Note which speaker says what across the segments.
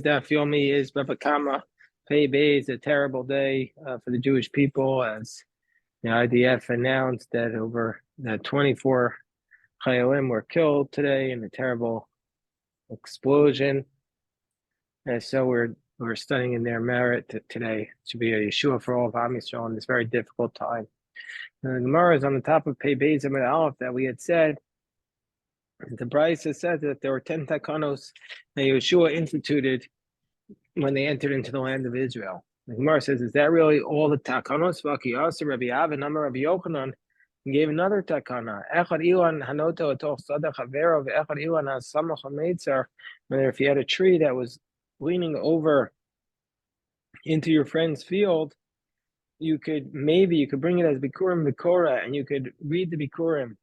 Speaker 1: Daf Yomi is Bava Kamma. Pei Bei is a terrible day for the Jewish people, as the IDF announced that over 24 Chayalim were killed today in a terrible explosion. And so we're studying in their merit today. It should be a Yeshua for all of Am Yisrael in this very difficult time. And the Gemara is on the top of Pei Bei Zamid Aleph that we had said. The Brisa said that there were 10 takanos that Yeshua instituted when they entered into the land of Israel. The Gemara says, is that really all the takanos? Vaki Asa Rabbi Av and Rabbi Yochanan gave another takana. Echad ilan hanoto atoch sadach havero ve'echad ilan hasamach hameitzer. Whether if you had a tree that was leaning over into your friend's field, you could bring it as bikurim bikora, and you could read the bikurim.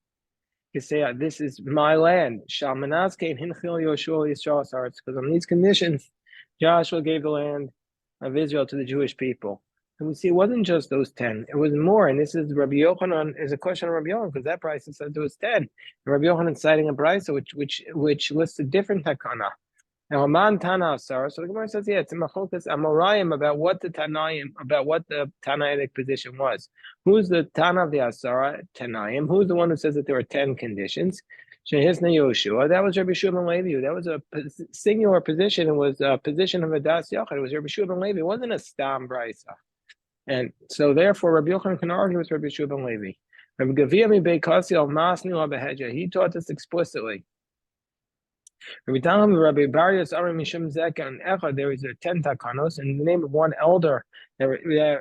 Speaker 1: You say, this is my land. Shalmanaz came hinchil Yoshua Yisrael starts, because on these conditions, Joshua gave the land of Israel to the Jewish people. And we see it wasn't just those 10, it was more. And this is Rabbi Yochanan, is a question of Rabbi Yochanan, because that price says it was 10. And Rabbi Yochanan citing a price which lists a different takana. Now, Haman Tana Asara, so the Gemara says, yeah, it's a machokas Amorayim about what the Tanaitic position was. Who's the Tana of the Asara, Tanaim? Who's the one who says that there were 10 conditions? Shehisna Yoshua, that was Rabbi Shua ben Levi. That was a singular position. It was a position of a Das Yochad. It was Rabbi Shua ben Levi. It wasn't a Stam Brisa. And so therefore, Rabbi Yochanan can argue with Rabbi Shua ben Levi. Rabbi Gavia mi Beikasi al Masni la Beheja. He taught this explicitly. Rabbi Talmud, Rabbi Barius Arim Mishum Zeka and Echad, there is a 10 takanos in the name of one elder that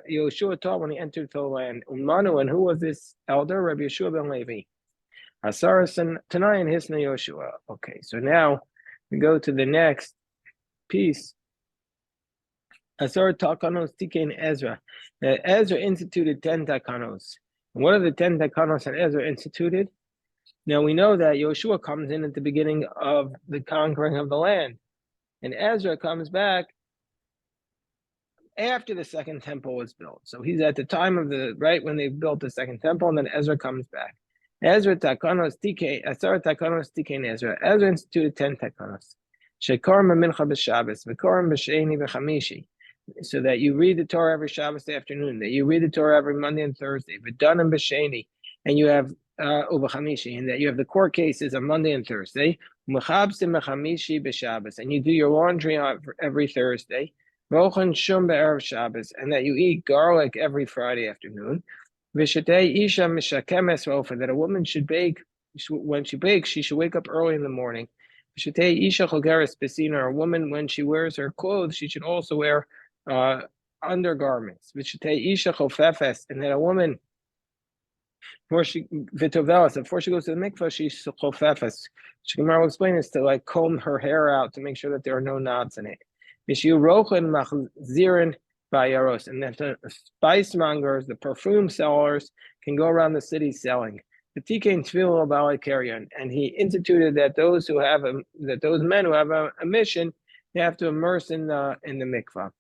Speaker 1: Yeshua taught when he entered the land. Umanu, and who was this elder? Rabbi Yeshua ben Levi. Asarasan Tanai and Hisna Yoshua. Okay, so now we go to the next piece. Asar Takanos Tikein Ezra. Ezra instituted 10 takanos. And what are the 10 takanos that Ezra instituted? Now we know that Yoshua comes in at the beginning of the conquering of the land, and Ezra comes back after the second temple was built. So he's at the time of when they built the second temple, and then Ezra comes back. Ezra takanos tikein Ezra. Ezra instituted 10 takanos. Shekorim mincha b'Shabbos, v'korim b'Sheni v'Chamishi, so that you read the Torah every Shabbos afternoon, that you read the Torah every Monday and Thursday, v'danim b'Sheni, and you have and that you have the court cases on Monday and Thursday, and you do your laundry every Thursday, and that you eat garlic every Friday afternoon, that a woman should bake. When she bakes, she should wake up early in the morning. A woman, when she wears her clothes, she should also wear undergarments. And that a woman, before she goes to the mikvah, she's chofefes. Gemara will explain this, to like comb her hair out to make sure that there are no knots in it. And that the spice mongers, the perfume sellers, can go around the city selling. And he instituted that those men who have a mission, they have to immerse in the mikvah.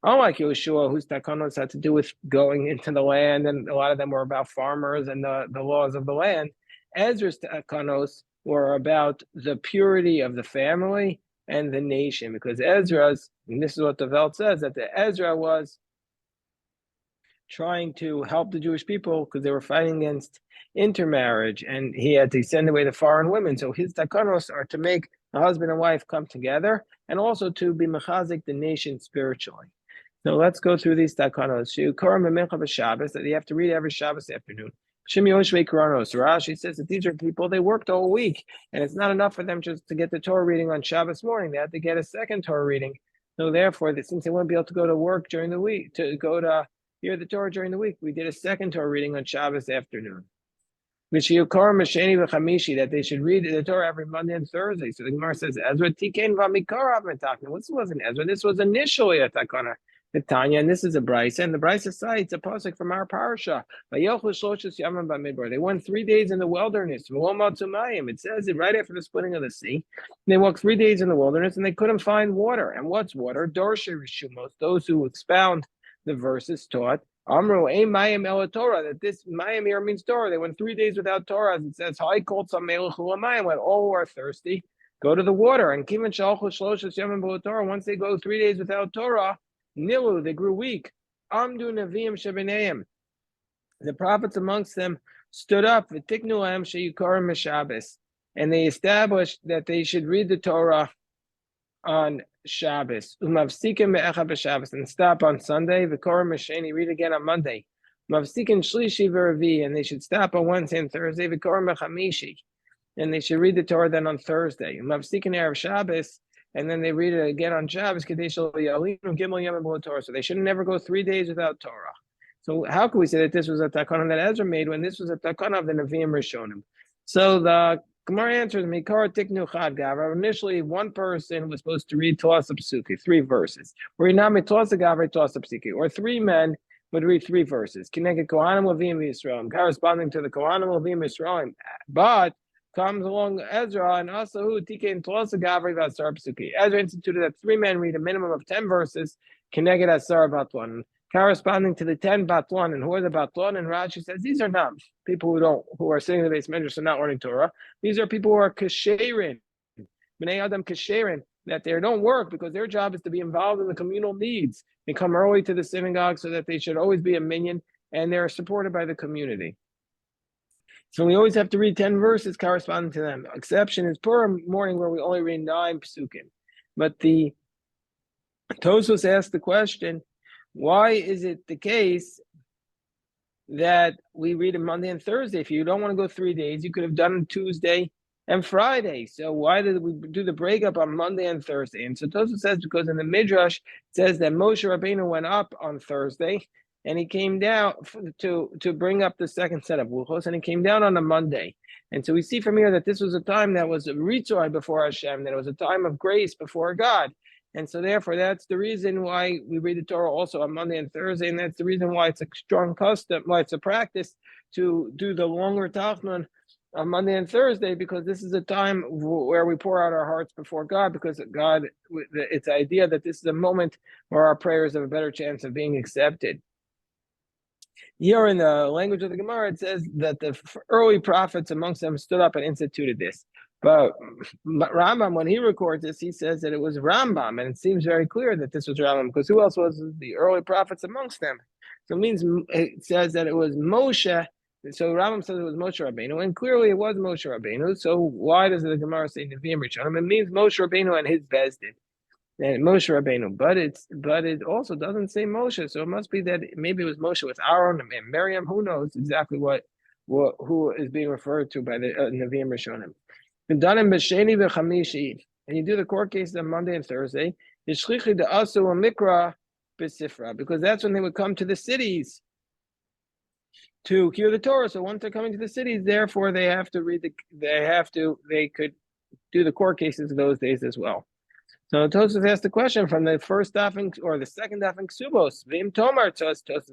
Speaker 1: Unlike Yeshua, whose takanos had to do with going into the land, and a lot of them were about farmers and the laws of the land, Ezra's takanos were about the purity of the family and the nation, because Ezra's, and this is what the Velt says, that the Ezra was trying to help the Jewish people because they were fighting against intermarriage, and he had to send away the foreign women. So his takanos are to make the husband and wife come together, and also to be mechazik the nation spiritually. So let's go through these takanos. That you have to read every Shabbos afternoon. Rashi says that these are people, they worked all week, and it's not enough for them just to get the Torah reading on Shabbos morning. They had to get a second Torah reading. So therefore, since they wouldn't be able to go to work during the week, to go to hear the Torah during the week, we did a second Torah reading on Shabbos afternoon. That they should read the Torah every Monday and Thursday. So the Gemara says, Ezra tikein v'mikarav metakna. This wasn't Ezra. This was initially a takana. The Tanya, and this is a Brisa, and the Brisa cites a pasuk from our parasha. They went 3 days in the wilderness. It says it right after the splitting of the sea. They walked 3 days in the wilderness, and they couldn't find water. And what's water? Dorshe Rishumos, those who expound the verses taught. Amru ein mayim ela Torah, that this mayim here means Torah. They went 3 days without Torah. As it says, "High called some melech mayim," when all were thirsty. go to the water. And once they go 3 days without Torah, Nilu, they grew weak. Amdu Neviim Shebeneim. The prophets amongst them stood up, and they established that they should read the Torah on Shabbos. And stop on Sunday. Read again on Monday. And they should stop on Wednesday and Thursday. And they should read the Torah then on Thursday. Shabbos, and then they read it again on Shabbos. So they should never go 3 days without Torah. So how can we say that this was a takana that Ezra made when this was a takana of the Nevi'im Rishonim? So the Gemara answers, Mikar Tiknu Chad Gavra. Initially, one person was supposed to read Tosa Psuki, 3 verses. Or Inami Tosa Gavra Tosa Psuki. Or 3 men would read 3 verses. Kineged Kohanim Levim Yisraelim, corresponding to the Kohanim Levim Yisraelim. But comes along Ezra and Asahu Tikein Tosa Gavra Vasar Psuki. Ezra instituted that 3 men read a minimum of 10 verses. Kineged Asar Batwan, corresponding to the 10 Batwan. And who are the Batwan? And Rashi says these are not people who are sitting in the base measures and not learning Torah. These are people who are kasherin, bnei adam kasherin, that they don't work because their job is to be involved in the communal needs. They come early to the synagogue so that they should always be a minyan, and they're supported by the community. So we always have to read 10 verses corresponding to them. Exception is Purim morning where we only read 9 psukim. But the Tosfos asked the question, why is it the case that we read it Monday and Thursday? If you don't want to go 3 days, you could have done it Tuesday and Friday. So why did we do the breakup on Monday and Thursday? And so Tosfos says because in the Midrash it says that Moshe Rabbeinu went up on Thursday and he came down to bring up the second set of luchos, and he came down on a Monday. And so we see from here that this was a time that was a ritzoi before Hashem, that it was a time of grace before God. And so therefore, that's the reason why we read the Torah also on Monday and Thursday, and that's the reason why it's a strong custom, why it's a practice to do the longer Tachnon on Monday and Thursday, because this is a time where we pour out our hearts before God, because God, it's the idea that this is a moment where our prayers have a better chance of being accepted. Here in the language of the Gemara, it says that the early prophets amongst them stood up and instituted this. But Rambam, when he records this, he says that it was Rambam, and it seems very clear that this was Rambam, because who else was the early prophets amongst them? So it means it says that it was Moshe. So Rambam says it was Moshe Rabbeinu, and clearly it was Moshe Rabbeinu. So why does the Gemara say Nevi'im Rishonim? It means Moshe Rabbeinu and his Bezdin, and Moshe Rabbeinu. But it also doesn't say Moshe, so it must be that maybe it was Moshe with Aaron and Miriam. Who knows exactly who is being referred to by the Nevi'im Rishonim. And you do the court cases on Monday and Thursday, because that's when they would come to the cities to hear the Torah. So once they're coming to the cities, therefore they could do the court cases those days as well. So Tosfos asked the question from the first daf or the second daf in Ksubos. Vim Tomar Tosfos,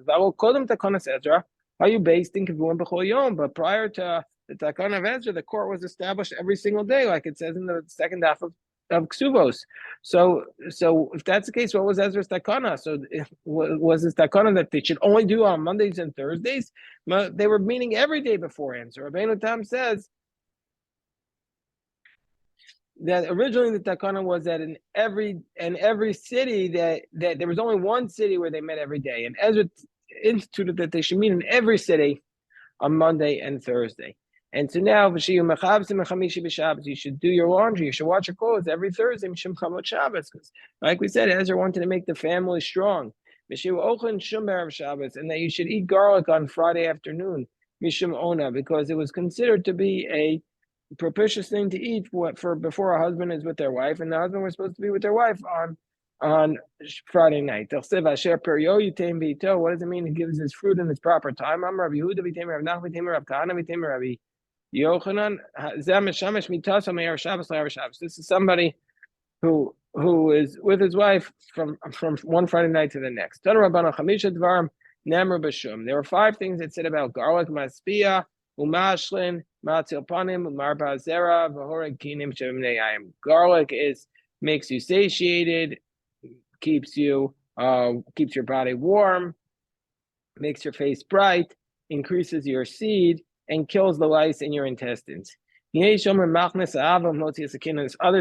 Speaker 1: Ezra. Are you based in Kivun B'chol Yom? But prior to the Takana of Ezra, the court was established every single day, like it says in the second half of Ksubos. So if that's the case, what was Ezra's Takana? So was this Takana that they should only do on Mondays and Thursdays? They were meeting every day beforehand. So Rabbeinu Tam says that originally the Takana was that in every city that there was only one city where they met every day, and Ezra instituted that they should meet in every city on Monday and Thursday. And so now, you should do your laundry, you should wash your clothes every Thursday, because like we said, Ezra wanted to make the family strong. And that you should eat garlic on Friday afternoon, because it was considered to be a propitious thing to eat for before a husband is with their wife, and the husband was supposed to be with their wife on Friday night. What does it mean? He gives his fruit in its proper time. I'm Rabbi Yehuda v'temer Rav Nachman v'temer Rav Kahana v'temer Rabbi Yochanan. This is somebody who is with his wife from one Friday night to the next. There were 5 things that said about garlic: maspia, umashlin, matzil panim, marba zera, v'horeg kinim shemnei. Garlic makes you satiated, keeps your body warm, makes your face bright, increases your seed, and kills the lice in your intestines. Others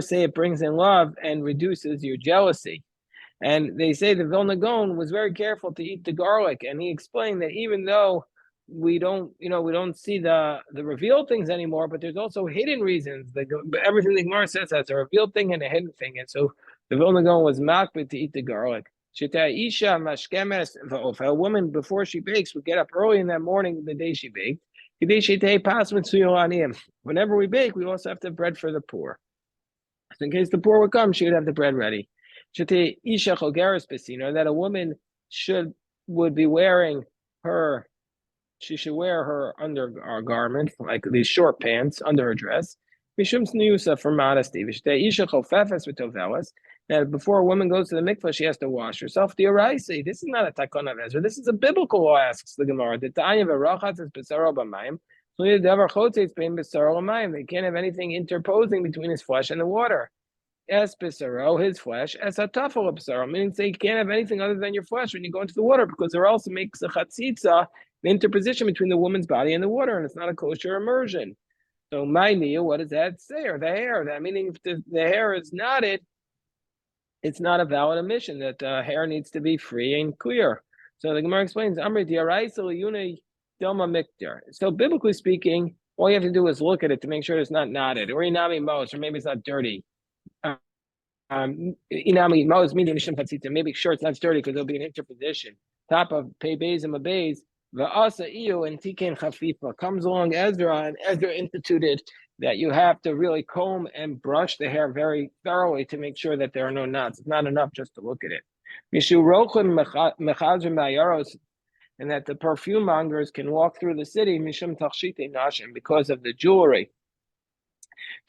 Speaker 1: say it brings in love and reduces your jealousy. And they say the Vilna Gaon was very careful to eat the garlic, and he explained that even though we don't see the revealed things anymore, but there's also hidden reasons. Everything the Gemara says has a revealed thing and a hidden thing, and so the Vilna Gaon was makbid to eat the garlic. A woman before she bakes would get up early in that morning, the day she baked. Whenever we bake, we also have to have bread for the poor. So in case the poor would come, she would have the bread ready. That a woman would be wearing she should wear her undergarment, like these short pants under her dress. Mishum sniusa for modesty. That before a woman goes to the mikvah, she has to wash herself. The Araisi, this is not a takon of Ezra. This is a biblical law, asks the Gemara. The Tanya v'rachatz is b'saro b'mayim. They can't have anything interposing between his flesh and the water. Es b'saro, his flesh, es hatafel b'saro, meaning say you can't have anything other than your flesh when you go into the water, because it also makes a chatzitza, the interposition between the woman's body and the water, and it's not a kosher immersion. So my Nia, what does that say? Or the hair, that meaning if the hair is knotted, it's not a valid emission, that hair needs to be free and clear. So the Gemara explains, Amri Yuna Dilma Mikter. So biblically speaking, all you have to do is look at it to make sure it's not knotted, or inami mos, or maybe it's not dirty. Inami mos meaning maybe sure it's not dirty because there'll be an interposition. Top of pei beis and mabeis, va'asa iu and tiken chafifa. Comes along Ezra, and Ezra instituted that you have to really comb and brush the hair very thoroughly to make sure that there are no knots. It's not enough just to look at it. And that the perfume mongers can walk through the city because of the jewelry.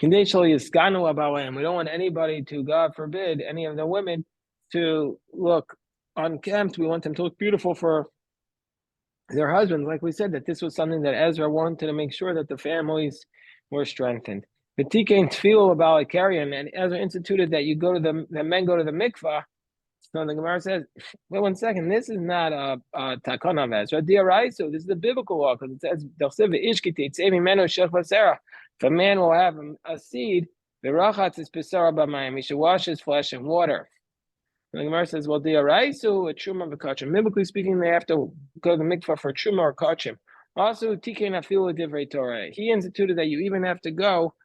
Speaker 1: We don't want anybody to, God forbid, any of the women to look unkempt. We want them to look beautiful for their husbands. Like we said, that this was something that Ezra wanted to make sure that the families were strengthened. The Tikain Tefillah about Ikarian, and Ezra instituted that the men go to the mikvah. So the Gemara says, wait 1 second, this is not a takana of Ezra. So this is the biblical law, because it says, if a man will have a seed, the rachatz is pisara b'mayim, he should wash his flesh in water. And the Gemara says, well, diaraisu a truma v'kachim. Biblically speaking, they have to go to the mikvah for truma or kachim. Also, tikein afilu divrei Torah. He instituted that you even have to go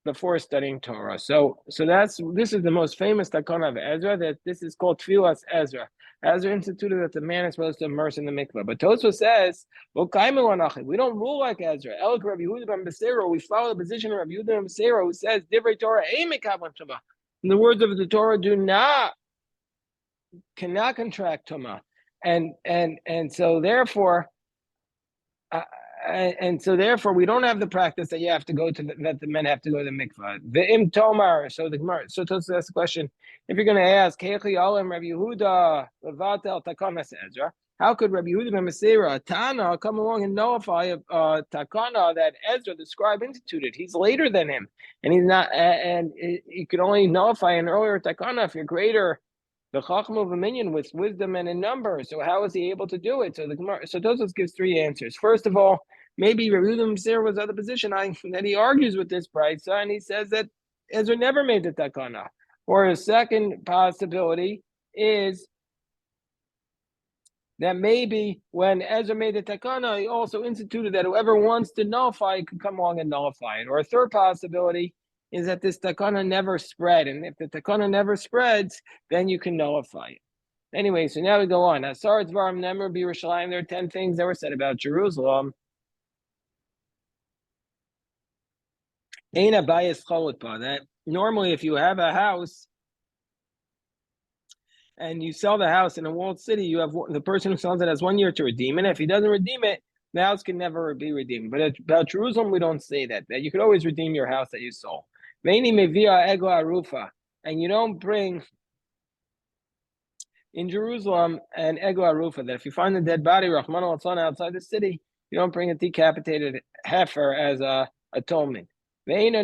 Speaker 1: before studying Torah. So this is the most famous takana of Ezra, that this is called Tfilas Ezra. Ezra instituted that the man is supposed to immerse in the mikvah. But Tosfos says, we don't rule like Ezra. Rabbi Yehuda ben Beseira, we follow the position of Rabbi Yehuda ben Beseira, who says, divrei Torah in the words of the Torah, cannot contract tuma, and so therefore we don't have the practice that you have to go to that the men have to go to the mikvah. The im tomar. So the Gemara. So to ask the question, if you're going to ask, Rabbi Yehuda levatel takanas Ezra, how could Rabbi Yehuda ben Beseira Tana come along and nullify a takana that Ezra, the scribe, instituted? He's later than him, and he's not, and he could only nullify an earlier takana if you're greater. The Chacham of a minion with wisdom and in numbers. So how is he able to do it? So the Gemara, so Tosfos gives 3 answers. First of all, maybe Rabbi Yehuda ben Beseira was other position that he argues with this brayso, and he says that Ezra never made the takana. Or a second possibility is that maybe when Ezra made the takana, he also instituted that whoever wants to nullify it could come along and nullify it. Or a third possibility is that this takana never spread, and if the takana never spreads, then you can nullify it. Anyway, so now we go on. Asar Dvarim Nemer B'Yerushalayim. There are 10 things that were said about Jerusalem. Ein abayis cholutba. That normally, if you have a house and you sell the house in a walled city, you have the person who sells it has 1 year to redeem it. If he doesn't redeem it, the house can never be redeemed. But about Jerusalem, we don't say that you could always redeem your house that you sold. And you don't bring in Jerusalem an ego arufa, that if you find a dead body, Rahman al outside the city, you don't bring a decapitated heifer as a atonement. And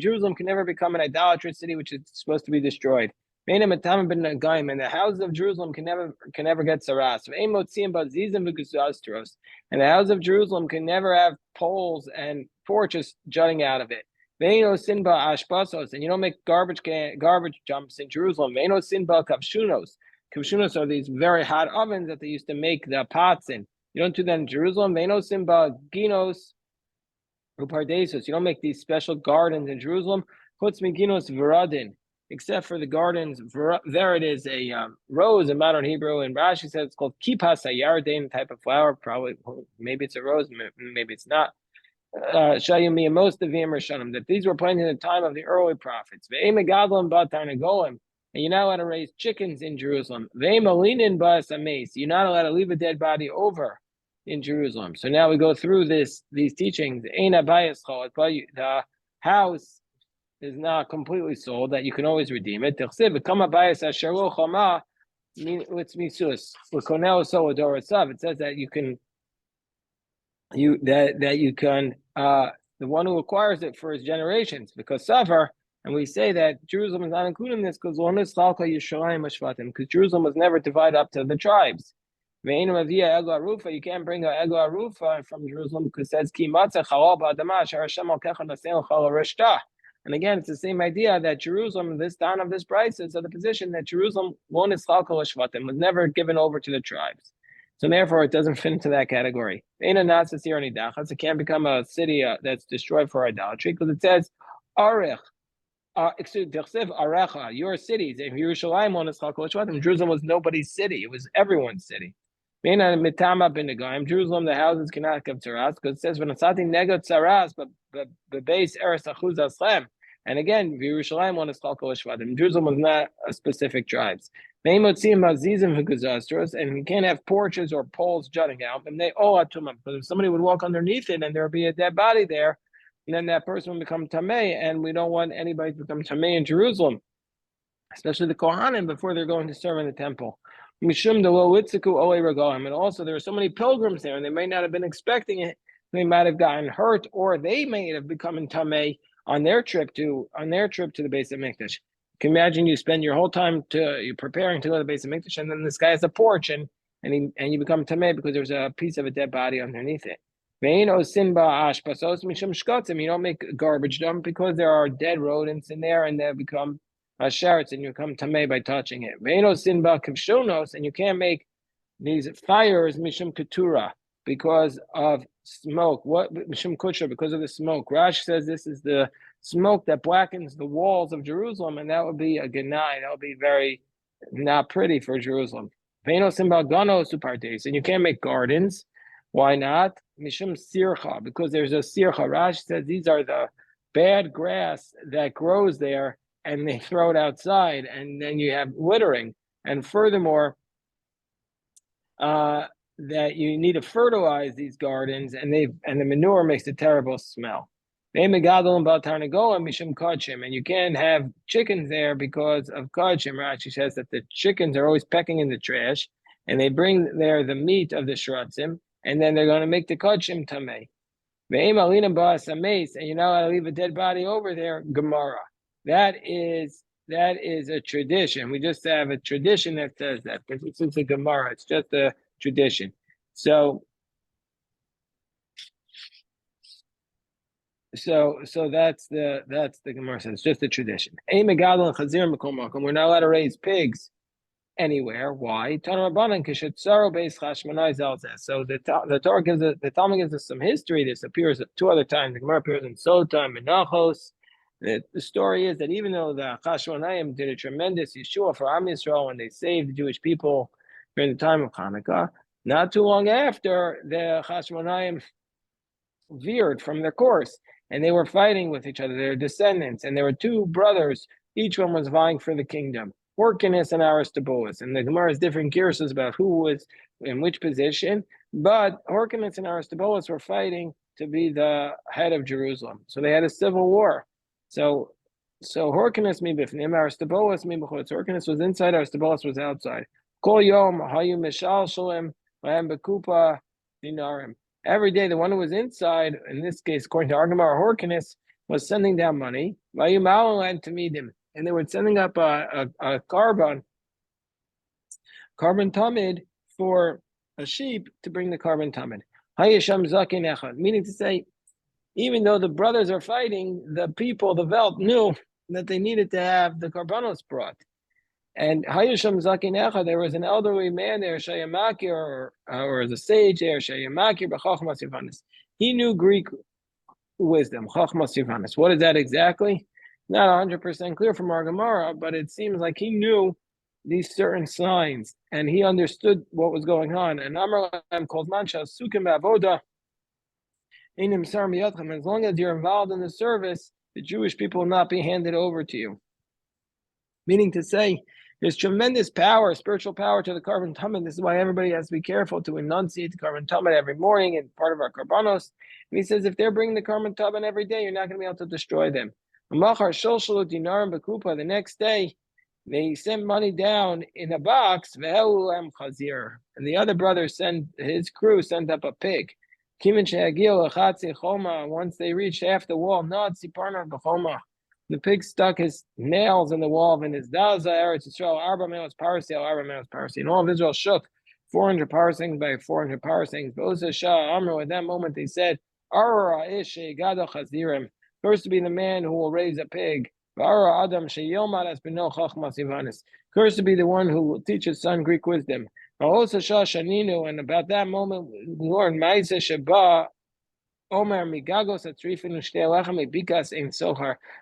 Speaker 1: Jerusalem can never become an idolatrous city which is supposed to be destroyed. And the houses of Jerusalem can never get saras. And the houses of Jerusalem can never have poles and porches jutting out of it. And you don't make garbage dumps in Jerusalem. Kavshunos are these very hot ovens that they used to make the pots in. You don't do that in Jerusalem. Ginos upardesos. You don't make these special gardens in Jerusalem. Chutz ginos veradin, except for the gardens. There it is, a rose in modern Hebrew, and Rashi says it's called kipas hayardain, type of flower. Probably, maybe it's a rose, maybe it's not. Most of the that these were planted in the time of the early prophets. And you're not allowed to raise chickens in Jerusalem. You're not allowed to leave a dead body over in Jerusalem. So now we go through these teachings. The house is not completely sold, that you can always redeem it. It says that you can the one who acquires it for his generations, because Safar, and we say that Jerusalem is not included in this because Jerusalem was never divided up to the tribes. You can't bring a Egla Rufa from Jerusalem because it says and again, it's the same idea that Jerusalem, this down of this price, is of the position that Jerusalem was never given over to the tribes. So therefore, it doesn't fit into that category. It can't become a city that's destroyed for idolatry because it says, Arech, your cities. If Jerusalem was nobody's city, it was everyone's city. Jerusalem, the houses cannot give tzaras because it says when negot tzaras, but base eres achuz aslem. And again, Jerusalem was not a specific tribes. And you can't have porches or poles jutting out. And they because if somebody would walk underneath it and there would be a dead body there, and then that person would become tamei, and we don't want anybody to become tamei in Jerusalem, especially the Kohanim before they're going to serve in the temple. And also there are so many pilgrims there, and they may not have been expecting it. They might have gotten hurt, or they may have become tamei on their trip to the base of Mikdash. You can imagine you spend your whole time you're preparing to go to the base of Mikdash, and then this guy has a porch, and you become tamei because there's a piece of a dead body underneath it. You don't make garbage dump because there are dead rodents in there, and they become sharets, and you come tamei by touching it. And you can't make these fires mishum ketura because of smoke. What mishum kutra? Because of the smoke. Rashi says this is the smoke that blackens the walls of Jerusalem, and that would be a genai. That would be very not pretty for Jerusalem. And you can't make gardens. Why not? Mishum sircha, because there's a sircha. Rashi says these are the bad grass that grows there, and they throw it outside, and then you have littering. And furthermore, that you need to fertilize these gardens, and the manure makes a terrible smell. And you can't have chickens there because of kodshim. Rashi says that the chickens are always pecking in the trash, and they bring there the meat of the shratzim, and then they're going to make the kodshim tamei. And you're not allowed to leave a dead body over there. Gemara. That is a tradition. We just have a tradition that says that. But it's a Gemara. It's just a tradition. So that's the Gemara says. It's just a tradition. We're not allowed to raise pigs anywhere. Why? So the Torah the Talmud gives us some history. This appears 2 other times. The Gemara appears in Sota and Menachos. The story is that even though the Chashmonaim did a tremendous Yeshua for Am Yisrael when they saved the Jewish people during the time of Hanukkah, not too long after, the Chashmonaim veered from their course, and they were fighting with each other, their descendants, and there were 2 brothers. Each one was vying for the kingdom, Hyrcanus and Aristobulus. And the Gemara has different curses about who was in which position, but Hyrcanus and Aristobulus were fighting to be the head of Jerusalem. So they had a civil war. So Hyrcanus mi bifnim, Aristobulus mi b'chutz. Hyrcanus was inside, Aristobulus was outside. Kol yom hayu mishal shalem lahem bekupa dinarim. Every day, the one who was inside, in this case, according to our Gemara, Hyrcanus was sending down money. Vayu ma'alan to meet him, and they were sending up a carbon tamid for a sheep to bring the carbon tamid. Hayesham zakin echad, meaning to say, even though the brothers are fighting, the people, the Velt, knew that they needed to have the carbonos brought. And Hayesham zakin echad, there was an elderly man there, Shayamakir, or the sage there, Shayamakir b'chachmas yivanis. He knew Greek wisdom, chachmas yivanis. What is that exactly? Not 100% clear from our Gemara, but it seems like he knew these certain signs, and he understood what was going on. And Amar called Mancha Sukim Avoda. As long as you're involved in the service, the Jewish people will not be handed over to you. Meaning to say, there's tremendous power, spiritual power to the carbon tamid. This is why everybody has to be careful to enunciate the carbon tamid every morning and part of our karbanos. And he says, if they're bringing the carbon tamid every day, you're not going to be able to destroy them. The next day, they sent money down in a box, and the other brother his crew sent up a pig. Once they reached half the wall, the pig stuck his nails in the wall of his Daza Eretz Yisrael, Arba Melos Parsi, and all of Israel shook 400 parsecs by 400 parsecs. At that moment they said, first to be the man who will raise a pig. Cursed to be the one who will teach his son Greek wisdom. And about that moment, Lord,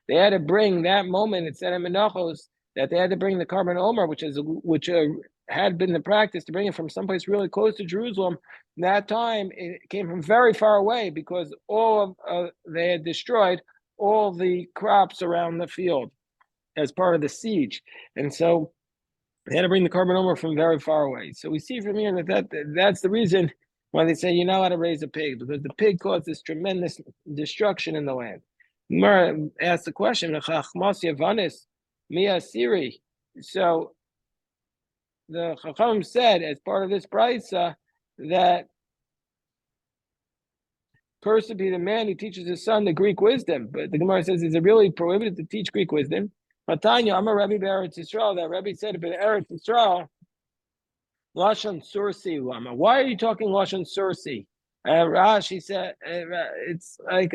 Speaker 1: they had to bring that moment, it said in Menachos, that they had to bring the carbon omer, which had been the practice to bring it from someplace really close to Jerusalem. That time, it came from very far away because they had destroyed all the crops around the field as part of the siege. And so they had to bring the carbon omer from very far away. So we see from here that's the reason why they say you're not allowed to raise a pig, because the pig caused this tremendous destruction in the land. Gemara asked the question, so the Chacham said, as part of this brisa, that cursed to be the man who teaches his son the Greek wisdom. But the Gemara says, is it really prohibited to teach Greek wisdom? Matanya, I'm a Rebbe Eretz Yisrael. That Rebbe said, but Eretz Yisrael, Lashon Sursi Lama. Why are you talking Lashon Sursi? Rashi said, it's like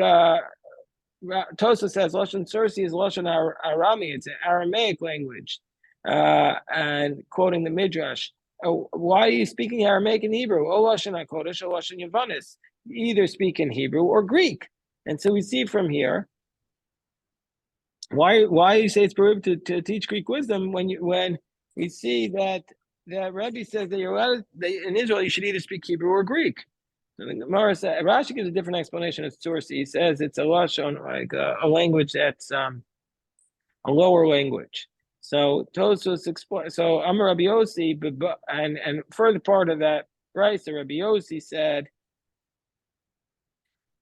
Speaker 1: Tosa says, Lashon Sursi is Lashon Arami. It's an Aramaic language. And quoting the Midrash, why are you speaking Aramaic and Hebrew? O Lashon HaKodesh, O Lashon Yavanis. You either speak in Hebrew or Greek. And so we see from here, why you say it's prohibited to teach Greek wisdom when we see that Rebbe says that you're allowed, in Israel you should either speak Hebrew or Greek. So the Gemara says, Rashi gives a different explanation of source. He says it's a lashon, like a language that's a lower language. So Tosos explains. So Amar Rabbi Yossi, and further part of that, right? So Rabbi Yossi said,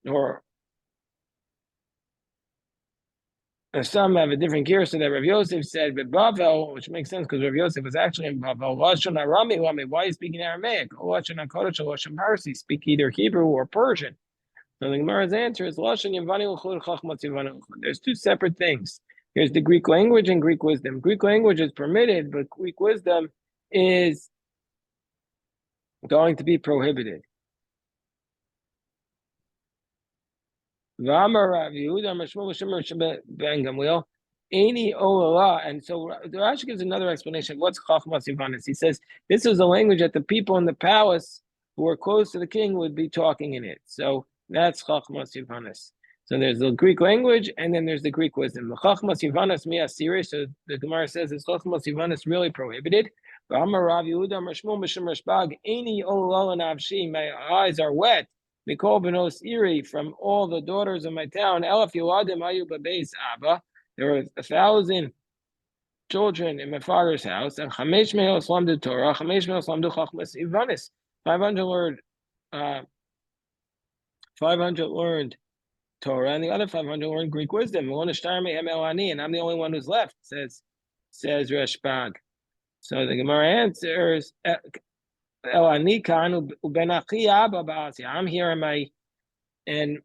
Speaker 1: or some have a different gear, so that Rav Yosef said, but Bavel, which makes sense because Rav Yosef was actually in Bavel. Lashon Arami, why are you speaking Aramaic? Lashon HaKodesh, Lashon Parsi, speak either Hebrew or Persian. So the Gemara's answer is Lashon Yavani L'chud Chachmas Yavani. There's two separate things. Here's the Greek language and Greek wisdom. Greek language is permitted, but Greek wisdom is going to be prohibited. And so the Rashi gives another explanation. What's Chachmas Yivanis? He says this is a language that the people in the palace who were close to the king would be talking in it. So that's Chachmas Yivanis. So there's the Greek language, and then there's the Greek wisdom. The Chachmas Yivanis mi asiri. So the Gemara says is Chachmas Yivanis really prohibited. My eyes are wet. Mikol benos iri, from all the daughters of my town. Elaf yoadim ayu babeis abba. There were 1,000 children in my father's house, and chamesh me'os lamdu Torah, chamesh me'os lamdu chachmas ivanis. 500 learned Torah, and the other 500 learned Greek wisdom. And I'm the only one who's left, says Reshbag. So the Gemara answers, I'm here, and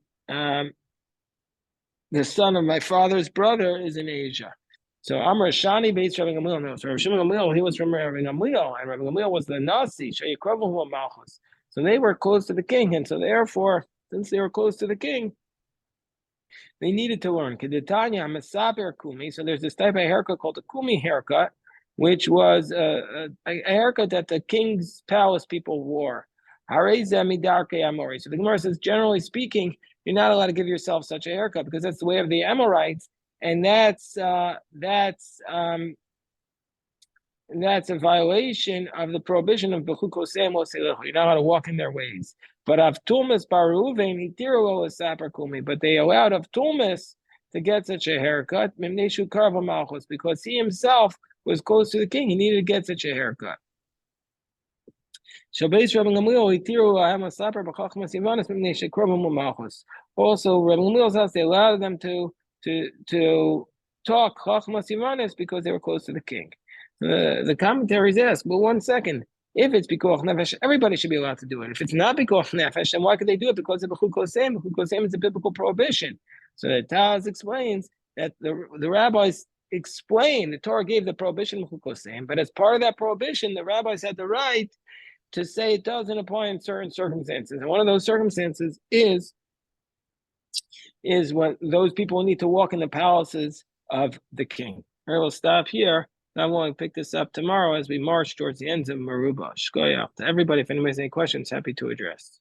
Speaker 1: the son of my father's brother is in Asia. So Amr Shani based Rabbi Gamliel. No, so Rabbi Shimon Gamliel, he was from Rabbi Gamliel, and Rabbi Gamliel was the Nasi, Shayikrovahu Malchus. So they were close to the king, and so therefore, since they were close to the king, they needed to learn. Keditanya Masaber Kumi. So there's this type of haircut called a Kumi haircut, which was a haircut that the king's palace people wore. So the Gemara says, generally speaking, you're not allowed to give yourself such a haircut because that's the way of the Amorites, and that's a violation of the prohibition of Bechukosem Oselechu. You're not allowed to walk in their ways. But Avtumas Baruven Itiru Saper Kumi. But they allowed Avtumas to get such a haircut, Mimneshu Karva Malchus, because he himself was close to the king. He needed to get such a haircut. Also, Rabbi Gamliel's house, they allowed them to talk Chachmas Ivanis because they were close to the king. The commentaries ask, well, 1 second, if it's Pikuach Nefesh, everybody should be allowed to do it. If it's not Pikuach Nefesh, then why could they do it? Because of Bechuk Kosem. Bechuk Kosem is a biblical prohibition. So the Taz explains that the rabbis explain, the Torah gave the prohibition of Bechuk Kosem, but as part of that prohibition, the rabbis had the right to say it doesn't apply in certain circumstances. And one of those circumstances is when those people need to walk in the palaces of the king. All right, we'll stop here. I'm going to pick this up tomorrow as we march towards the ends of Maruba. Shkoyach. To everybody, if anybody has any questions, happy to address.